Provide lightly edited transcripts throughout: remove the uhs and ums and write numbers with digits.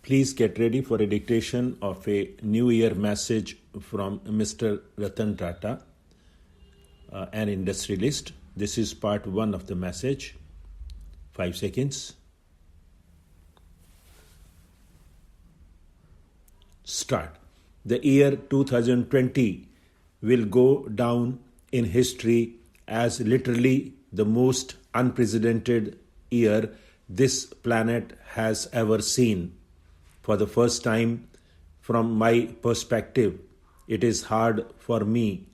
Please get ready for a dictation of a New Year message from Mr. Ratan Tata, an industrialist. This is part 1 of the message. 5 seconds. Start. The year 2020 will go down in history as literally the most unprecedented year this planet has ever seen. For the first time, from my perspective, it is hard for me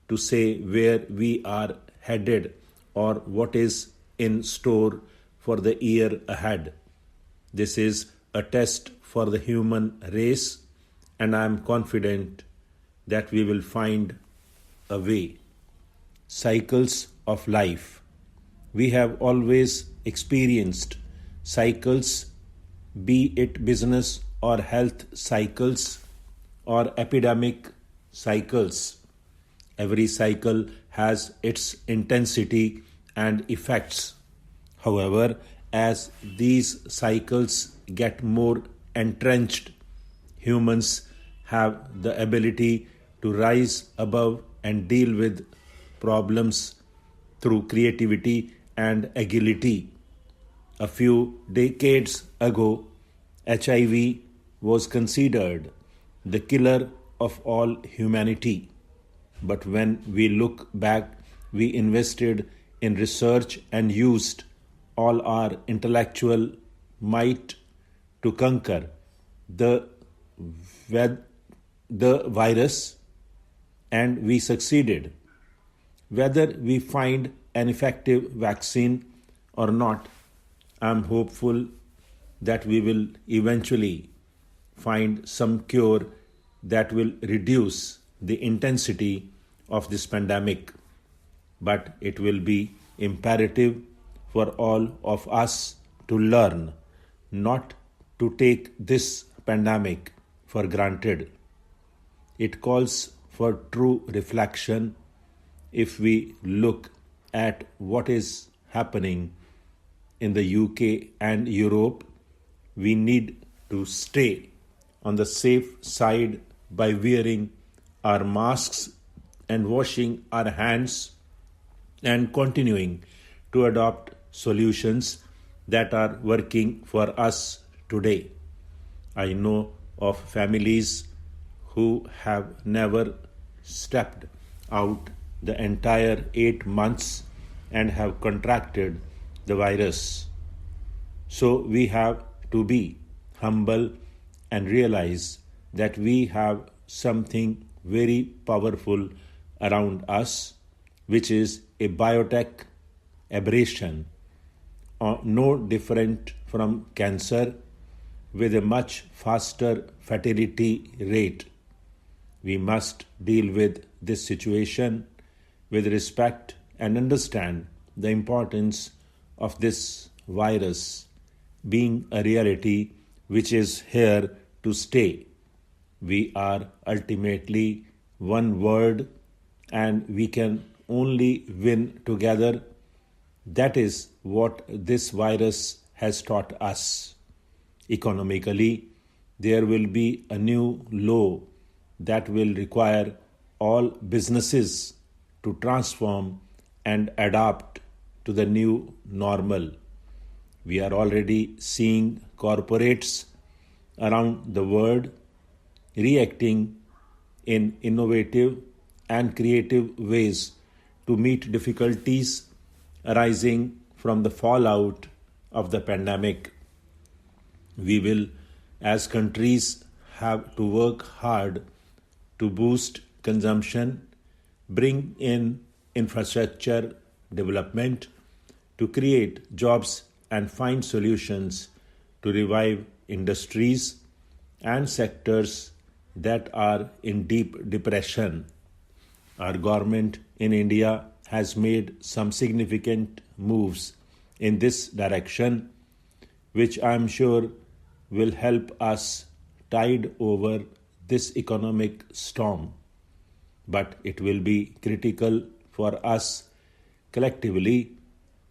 to say where we are headed or what is in store for the year ahead. This is a test for the human race, and I am confident that we will find a way. Cycles of life. We have always experienced cycles, be it business or health cycles or epidemic cycles. Every cycle has its intensity and effects. However, as these cycles get more entrenched, humans have the ability to rise above and deal with problems through creativity and agility. A few decades ago, HIV was considered the killer of all humanity. But when we look back, we invested in research and used all our intellectual might to conquer the virus, and we succeeded. Whether we find an effective vaccine or not, I'm hopeful that we will eventually find some cure that will reduce the intensity of this pandemic. But it will be imperative for all of us to learn not to take this pandemic for granted. It calls for true reflection. If we look at what is happening in the UK and Europe, we need to stay on the safe side by wearing our masks and washing our hands and continuing to adopt solutions that are working for us today. I know of families who have never stepped out the entire 8 months and have contracted the virus. So we have to be humble and realize that we have something very powerful around us, which is a biotech aberration, no different from cancer, with a much faster fatality rate. We must deal with this situation with respect and understand the importance of this virus being a reality which is here to stay. We are ultimately one world, and we can only win together. That is what this virus has taught us. Economically, there will be a new law that will require all businesses to transform and adapt to the new normal. We are already seeing corporates around the world reacting in innovative and creative ways to meet difficulties arising from the fallout of the pandemic. We will, as countries, have to work hard to boost consumption, bring in infrastructure development, to create jobs and find solutions to revive industries and sectors that are in deep depression. Our government in India has made some significant moves in this direction, which I am sure will help us tide over this economic storm. But it will be critical for us collectively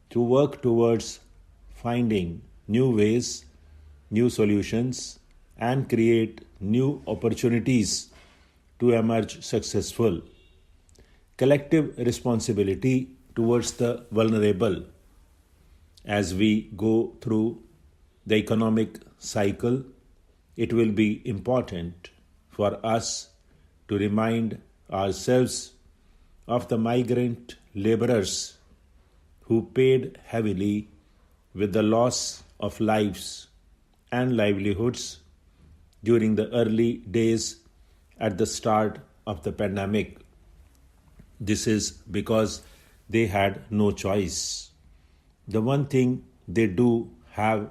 to work towards finding new ways, new solutions, and create new opportunities to emerge successful. Collective responsibility towards the vulnerable. As we go through the economic cycle, it will be important for us to remind ourselves of the migrant laborers who paid heavily with the loss of lives and livelihoods during the early days at the start of the pandemic. This is because they had no choice. The one thing they do have,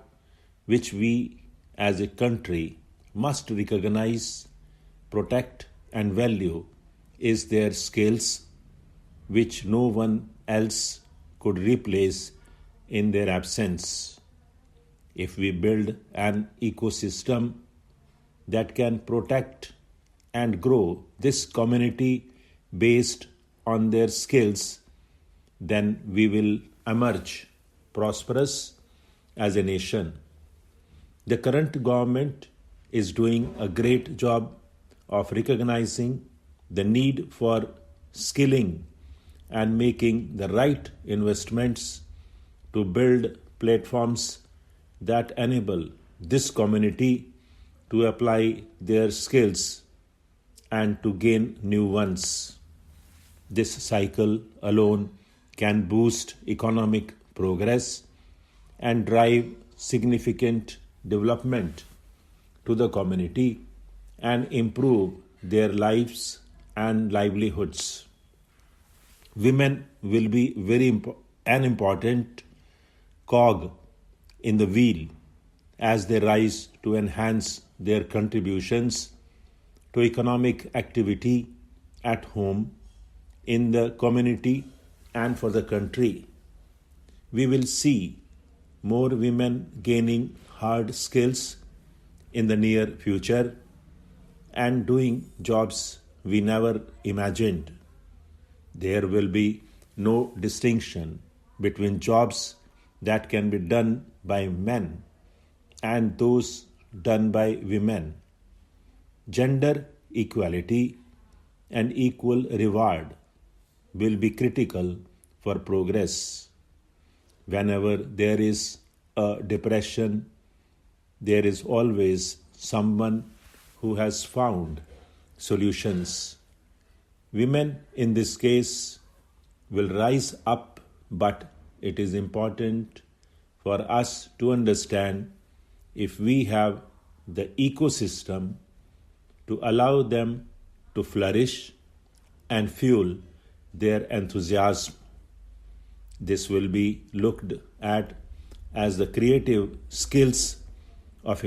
which we as a country must recognize, protect, and value, is their skills, which no one else could replace in their absence. If we build an ecosystem that can protect and grow this community based on their skills, then we will emerge prosperous as a nation. The current government is doing a great job of recognizing the need for skilling and making the right investments to build platforms that enable this community to apply their skills and to gain new ones. This cycle alone can boost economic progress and drive significant development to the community and improve their lives and livelihoods. Women will be an important cog in the wheel as they rise to enhance their contributions to economic activity at home, in the community, and for the country. We will see more women gaining hard skills in the near future and doing jobs we never imagined. There will be no distinction between jobs that can be done by men and those done by women. Gender equality and equal reward will be critical for progress. Whenever there is a depression, there is always someone who has found solutions. Women in this case will rise up, but it is important for us to understand if we have the ecosystem to allow them to flourish and fuel their enthusiasm. This will be looked at as the creative skills of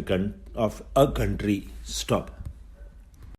a country. Stop.